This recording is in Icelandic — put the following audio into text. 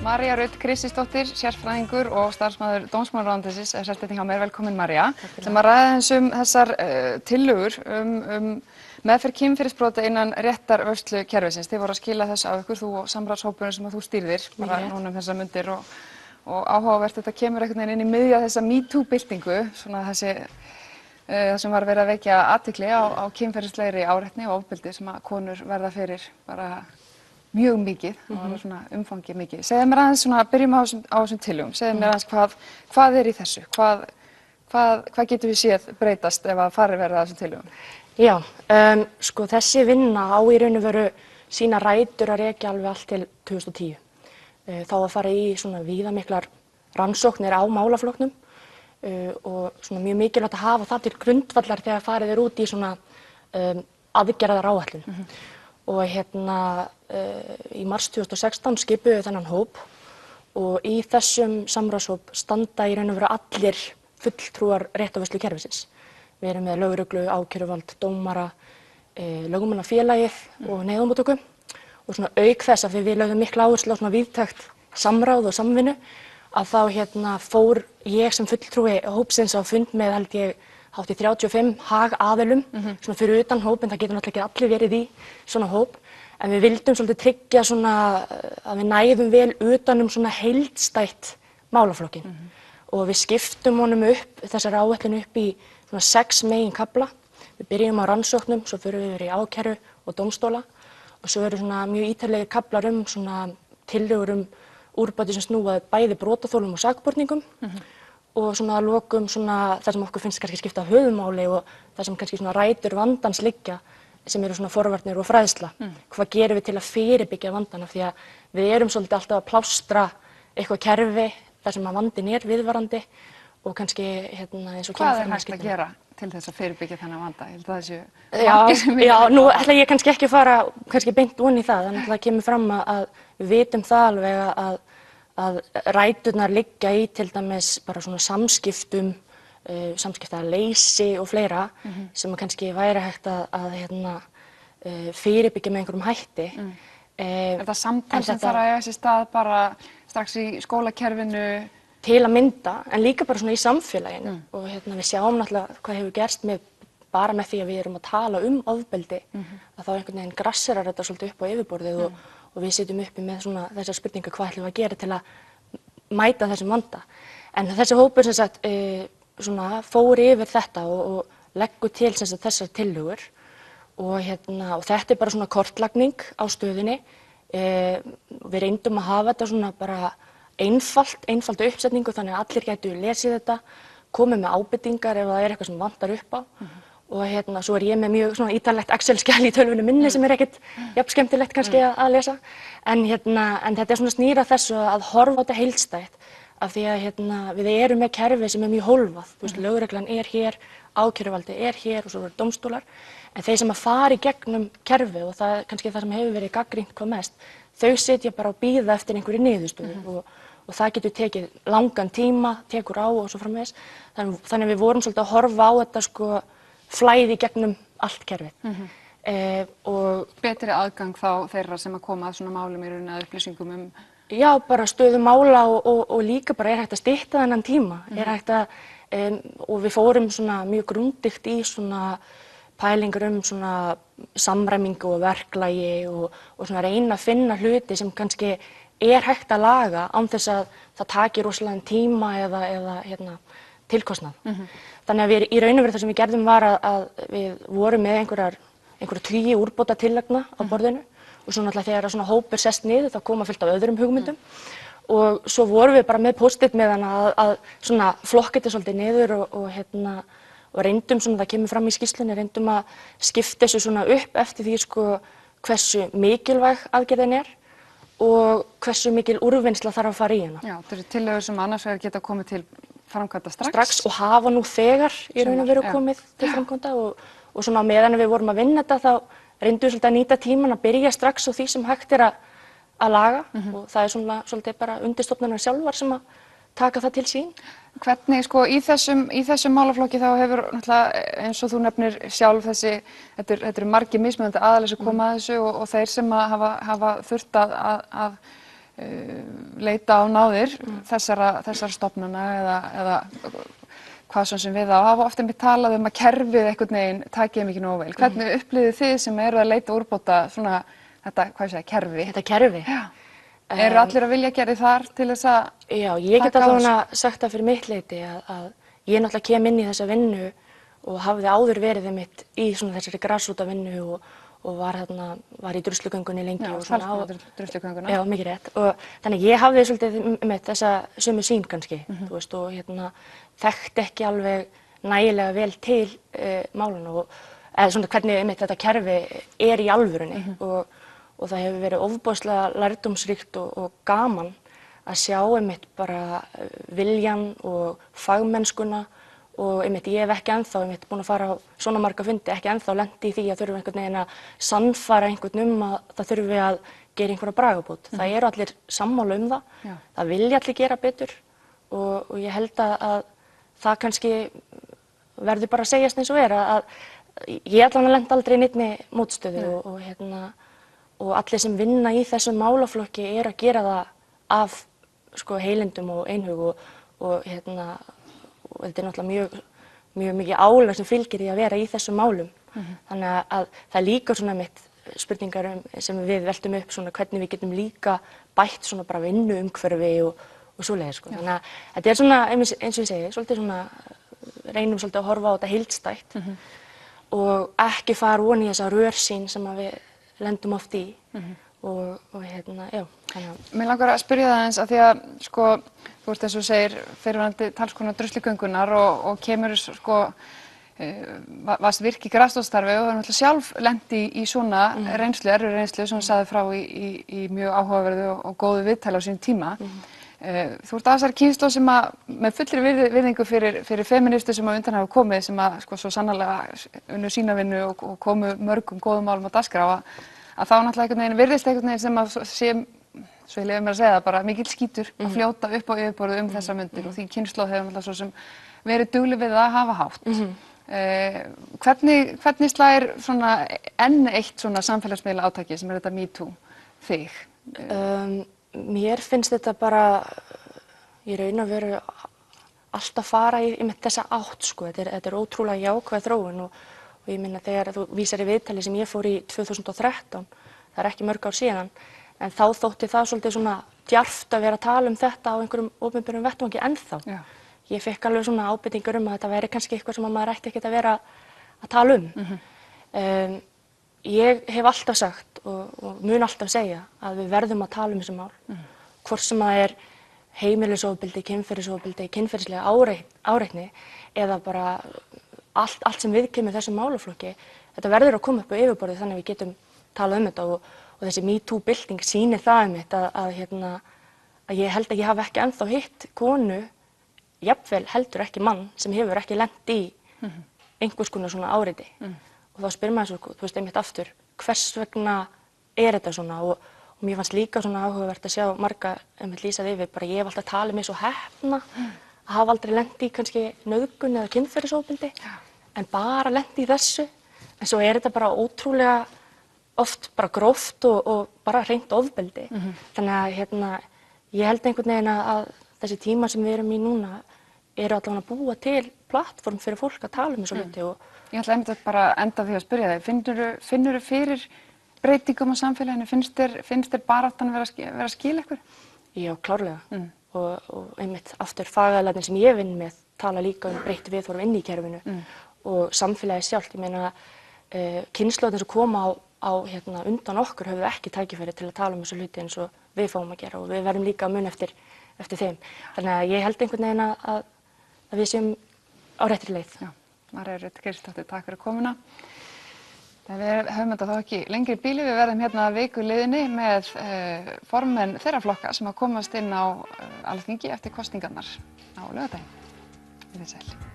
María Rut Kristinsdóttir, sérfræðingur og starfsmaður dómsmálaráðuneytisins er sest hjá mér. Velkomin María. Sem að ræða þessar tillögur meðferð kynferðisbrota innan réttarvörslukerfisins. Þið voru að skila þessu af ykkur, þú og samráðshópurinn sem þú stýrðir bara núna þessar mundir og áhugavert þetta kemur einhvern veginn inn í miðja þessa MeToo-byltingu, svona það sem var verið að vekja athygli á kynferðislegri áreitni og ofbeldi sem að konur verða fyrir bara mjög mikið og það var svona umfangið mikið. Segðu mér aðeins svona, byrjum á þessum tillögum, segðu mér aðeins hvað er í þessu, hvað getum við séð breytast ef að farið verið að þessum tillögum? Já, sko þessi vinna á í raun og veru sína rætur að rekja alveg allt til 2010. Þá að fara í svona víðamiklar rannsóknir á málaflokknum og svona mjög mikilvægt að hafa það til grundvallar þegar farið er út í svona aðgerðaráætlun. Og í mars 2016 skipuðu við þennan hóp og í þessum samráðshóp standa í raun og veru allir fulltrúar réttarvörslukerfisins. Við erum með lögreglu, ákæruvald, dómara, lögmannafélagið og neyðarmóttöku og svona auk þess að við lögðum mikla áherslu á svona víðtækt samráð og samvinnu að þá fór ég sem fulltrúi hópsins á fund með held ég hátt í 35 hagaðilum svona fyrir utan hópinn, það getur náttúrulega ekki allir verið í svona hóp en við vildum svolítið tryggja svona að við næðum vel utan svona heildstætt málaflokkinn og við skiptum honum upp, þessari áætlun upp í svona 6 meginkafla. Við byrjum á rannsóknum, svo förum við yfir í ákæru og dómstóla og svo eru svona mjög ítarlegir kaflar svona tillögur úrbætur sem snúa bæði brotaþolum og sakborningum og svona að lokum svona það sem okkur finnst kannski skipta höfuðmáli og það sem kannski svona rætur vandans liggja sem eru svona forvarnir og fræðsla. Hvað gerum við til að fyrirbyggja vandan af því að við erum svolítið alltaf að plástra eitthvað kerfi þar sem að vandinn er viðvarandi og kannski eins og hvað er hægt að gera til þess að fyrirbyggja þennan vanda? Ég held að þessu Já, nú ætla ég kannski ekki að fara kannski beint onni í það, þannig að það kemur fram að við vitum það alveg að ræturnar liggja í til dæmis bara svona samskiptum, samskiptaleysi og fleira sem kannski væri hægt að fyrirbyggja með einhverjum hætti. Er það samtal sem þarf að eiga sér stað bara strax í skólakerfinu? Til að mynda, en líka bara svona í samfélaginu og við sjáum náttúrulega hvað hefur gerst bara með því að við erum að tala ofbeldi að þá einhvern veginn grasserar þetta svolítið upp á yfirborðið og við sitjum uppi með svona þessar spurningar hvað ætlum við að gera til að mæta þessum vanda. En þessi hópur sem sagt svona fór yfir þetta og leggur til sem sagt þessar tillögur og þetta er bara svona kortlagning á stöðunni. Við reyndum að hafa þetta svona bara einfalda uppsetningu þannig að allir gætu lesið þetta, komið með ábendingar ef það er eitthvað sem vantar upp á og svo er ég með mjög svona ítarlegt Excel-skjal í tölvunni minni sem er ekkert jafn skemmtilegt kannski að lesa en þetta er svona snýra þessu að horfa á þetta heildstætt af því að við erum með kerfi sem er mjög hólfað, þú veist, lögreglan er hér, ákæruvaldið er hér og svo eru dómstólar en þeir sem að fara í gegnum kerfi og það er kannski það sem hefur verið gagnrýnt hvað mest, þau sitja bara og bíða eftir einhverju niðurstöðu og það getur tekið langan tíma, tekur á og svo framvegis. Þannig við vorum svolítið að horfa á þetta flæði gegnum allt kerfið. Og betri aðgang þá þeirra sem að koma að svona málum í rauninni að upplýsingum Já, bara stöðu mála og líka bara er hægt að stytta þennan tíma. Er hægt og við fórum svona mjög grundigt í svona pælingar svona samræmingu og verklagi og svona reyna að finna hluti sem kannski er hægt að laga án þess að það taki rosalega tíma eða tilkostnað. Þannig að við í raun og veru það sem við gerðum var að við vorum með einhverja 10 úrbótatillagna á borðinu og svo náttúrulega þegar svona hópur sest niður þá koma fullt af öðrum hugmyndum og svo vorum við bara með post-it með hana að svona flokka þetta svolítið niður og reyndum svona, það kemur fram í skýrslunni, reyndum að skipta þessu svona upp eftir því hversu mikilvæg aðgerðin er og hversu mikil úrvinnsla þarf að fara í hana. Já, þetta eru tillögur sem annars vegar geta komið til framkvæmda strax og hafa nú þegar í raun og veru komið til framkvæmda og svona meðan við vorum að vinna þetta þá reyndum við svolítið að nýta tíman að byrja strax á því sem hægt er að laga og það er svona svolítið bara undirstofnanir sjálfar sem að taka það til sín. Hvernig í þessum málaflokki þá hefur náttúrulega eins og þú nefnir sjálf þetta eru margir mismunandi aðilar sem koma að þessu og þeir sem hafa þurft að leita á náðir þessara stofnana eða hvað svo sem við á, hafa oft einmitt talað að kerfið einhvern veginn taki þeim ekki nógu vel. Hvernig upplifið þið sem eru að leita úrbóta svona þetta, hvað ég segja, kerfi? Þetta kerfi? Já. Eru allir að vilja gera þar til þess að Já, ég get allavega sagt það fyrir mitt leyti að ég náttúrulega kem inn í þessa vinnu og hafði áður verið einmitt í svona þessari grasróta vinnu og var í druslugöngunni lengi og svona. Já, druslugönguna. Já, mikið rétt. Og þannig ég hafði svolítið með þessa sömu sýn kannski, þú veist, og þekkti ekki alveg nægilega vel til málun eða svona hvernig einmitt þetta kerfi í alvörunni og það hefur verið ofboðslega lærdómsríkt og gaman að sjá einmitt bara viljan og fagmennskuna og einmitt ég hef ekki ennþá búin að fara á svona marga fundi, ekki ennþá lent í því að þurfa einhvern veginn að sannfæra einhvern að það þurfi að gera einhverja bragarbót. Það eru allir sammála það, það vilja allir gera betur og ég held að það kannski verður bara að segjast eins og að ég allavega lent aldrei í neinni mótstöðu og allir sem vinna í þessum málaflokki að gera það af heilindum og einhug og þetta náttúrulega mjög mikið álag sem fylgir í að vera í þessum málum. Þannig að það líka svona spurningar sem við veltum upp svona hvernig við getum líka bætt svona bara vinnuumhverfi og svoleiðis sko. Þannig að þetta svona eins og ég segi, svolítið svona reynum svolítið að horfa á þetta heildstætt og ekki fara ofan í þessa rörsýn sem að við lendum oft í og já. Mig langar að spyrja það eins að því að sko þú veist eins og segir fyrrverandi talskona druslugöngunnar og kemur varst virk í grasrótarstarfi og náttúrulega sjálf lent í svona reynslu, erfið reynslu sem hún sagði frá í mjög áhugaverðu og góðu viðtali á sínum tíma. Þú ert af þessari kynslóð sem að með fullri virðingu fyrir feministu sem að undan hafa komið sem að sko svo sannarlega unnu sína vinnu og komu mörgum góðum málum á dagskrá að þá náttúrulega einhvern veginn virðist einhvern veginn sem að sé, svo ég leyfi mér að segja það bara, mikill skítur að fljóta upp á yfirborðið þessar mundir og því kynslóð hefur náttúrulega svo sem verið dugleg við að hafa hátt. Hvernig slær svona enn eitt svona samfélagsmiðla átaki sem þetta MeToo þig? Mér finnst þetta bara í raun og veru alltaf fara í þessa átt sko. Þetta er ótrúlega jákvæð þróun og ég minna þegar þú vísar í viðtali sem ég fór í 2013, það ekki mörg ár síðan, en þá þótti það svolítið svona djarft að vera að tala þetta á einhverjum opinberum vettvangi ennþá. Já. Ég fekk alveg svona ábendingar að þetta væri kannski eitthvað sem maður ætti ekkert að vera að tala Ég hef alltaf sagt og mun alltaf segja að við verðum að tala þessi mál, hvort sem það heimilisofbeldi, kynferðisofbeldi, kynferðislega áreitni eða bara allt sem viðkemur þessum málaflokki, þetta verður að koma upp á yfirborðið þannig að við getum talað þetta og þessi MeToo-bylting sýnir það að ég held að ég hafi ekki ennþá hitt konu, jafnvel heldur ekki mann sem hefur ekki lent í einhvers konar svona áreiti. Og þá spyr maður svo, þú veist einmitt aftur, hvers vegna þetta svona og mér fannst líka svona áhugavert að sjá marga einmitt lýsað yfir, bara ég hef alltaf talið mig svo heppna að hafa aldrei lent í kannski nauðgun eða kynferðisofbeldi en bara lent í þessu, en svo þetta bara ótrúlega oft bara gróft og bara hreint ofbeldi. Þannig að ég held einhvern veginn að þessi tíma sem við erum í núna eru allavega að búa til plattform fyrir fólk að tala þessu hluti og Ég ætla einmitt bara að enda því að spyrja þig, finnurðu fyrir breytingum á samfélaginu, finnst þér baráttan vera að skila ykkur? Já, klárlega. Og einmitt aftur fagaðilarnir sem ég vinn með tala líka breytt viðhorf inn í kerfinu og samfélagið sjálft. Ég meina, kynslóðin sem koma á undan okkur höfðu ekki tækifæri til að tala þessu hluti eins og við fáum að gera og við verðum líka að muna eftir þeim. Þannig að ég held einhvern veginn að við séum á réttri leið. Já. María Rut Geirsdóttir, takk fyrir komuna. Við höfum þetta þá ekki lengri í bíli, við verðum hérna viku liðinni með formenn þeirra flokka sem að komast inn á Alþingi eftir kosningarnar á laugardaginn. Verið sæl.